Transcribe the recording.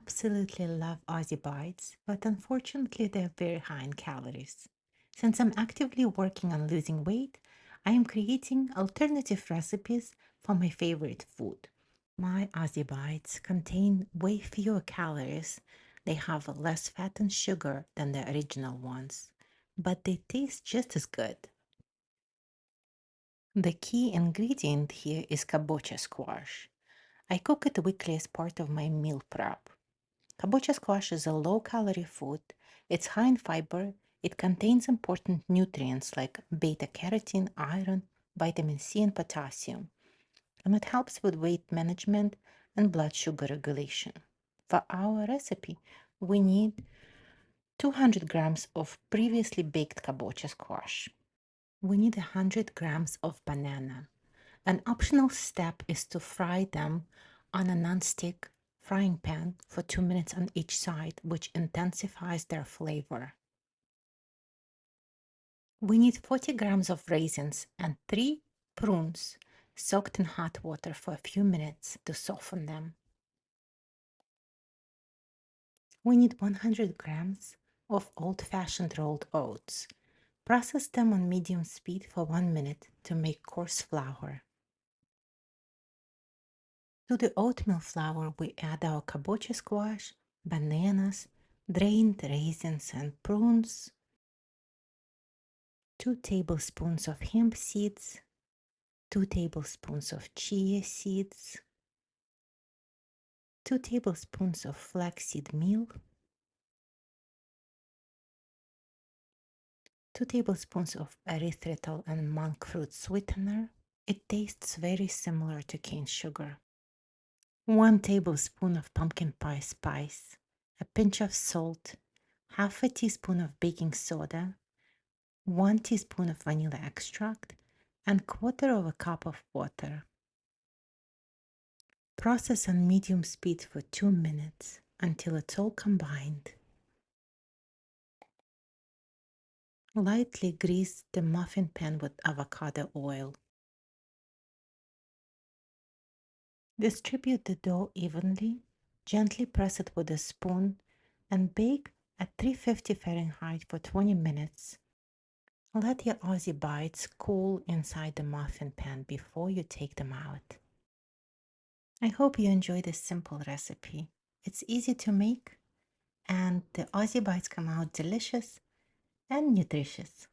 absolutely love Aussie Bites, but unfortunately they're very high in calories. Since I'm actively working on losing weight, I am creating alternative recipes for my favorite food. My Aussie Bites contain way fewer calories. They have less fat and sugar than the original ones, but they taste just as good. The key ingredient here is Kabocha Squash. I cook it weekly as part of my meal prep. Kabocha squash is a low-calorie food. It's high in fiber. It contains important nutrients like beta-carotene, iron, vitamin C, and potassium. And it helps with weight management and blood sugar regulation. For our recipe, we need 200 grams of previously baked kabocha squash. We need 100 grams of banana. An optional step is to fry them on a non-stick frying pan for 2 minutes on each side, which intensifies their flavor. We need 40 grams of raisins and 3 prunes soaked in hot water for a few minutes to soften them. We need 100 grams of old-fashioned rolled oats. Process them on medium speed for 1 minute to make coarse flour. To the oatmeal flour, we add our kabocha squash, bananas, drained raisins and prunes, 2 tablespoons of hemp seeds, 2 tablespoons of chia seeds, 2 tablespoons of flaxseed meal, 2 tablespoons of erythritol and monk fruit sweetener. It tastes very similar to cane sugar. 1 tablespoon of pumpkin pie spice, a pinch of salt, half a teaspoon of baking soda, 1 teaspoon of vanilla extract, and quarter of a cup of water. Process on medium speed for 2 minutes until it's all combined. Lightly grease the muffin pan with avocado oil. Distribute the dough evenly, gently press it with a spoon, and bake at 350 Fahrenheit for 20 minutes. Let your Aussie bites cool inside the muffin pan before you take them out. I hope you enjoy this simple recipe. It's easy to make, and the Aussie bites come out delicious and nutritious.